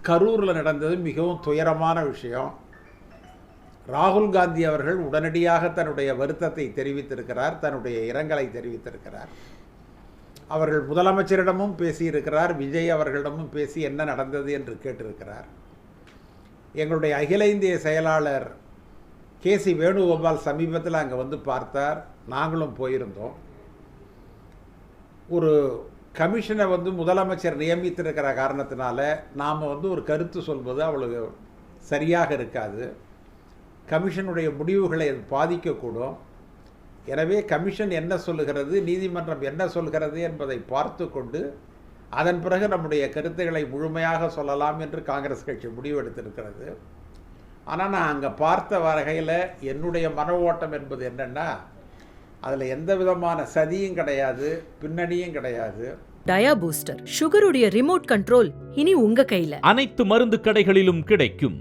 கரூரில் நடந்தது மிகவும் துயரமான விஷயம். ராகுல் காந்தி அவர்கள் உடனடியாக தன்னுடைய வருத்தத்தை தெரிவித்திருக்கிறார், தன்னுடைய இரங்கலை தெரிவித்திருக்கிறார். அவர்கள் முதலமைச்சரிடமும் பேசியிருக்கிறார், விஜய் அவர்களிடமும் பேசி என்ன நடந்தது என்று கேட்டிருக்கிறார். எங்களுடைய அகில இந்திய செயலாளர் கேசி வேணுகோபால் சமீபத்தில் அங்கே வந்து பார்த்தார், நாங்களும் போயிருந்தோம். ஒரு கமிஷனை வந்து முதலமைச்சர் நியமித்திருக்கிற காரணத்தினால நாம் வந்து ஒரு கருத்து சொல்வது அவ்வளவு சரியாக இருக்காது. கமிஷனுடைய முடிவுகளை அது பாதிக்கக்கூடும். எனவே கமிஷன் என்ன சொல்லுகிறது, நீதிமன்றம் என்ன சொல்கிறது என்பதை பார்த்து கொண்டு அதன் பிறகு நம்முடைய கருத்துக்களை முழுமையாக சொல்லலாம் என்று காங்கிரஸ் கட்சி முடிவெடுத்திருக்கிறது. ஆனால் நான் அங்கே பார்த்த வகையில் என்னுடைய மன ஓட்டம் என்பது என்னென்னா, அதில் எந்த விதமான சதியும் கிடையாது, பின்னணியும் கிடையாது. டயா பூஸ்டர் சுகருடைய ரிமோட் கண்ட்ரோல் இனி உங்க கையில. அனைத்து மருந்து கடைகளிலும் கிடைக்கும்.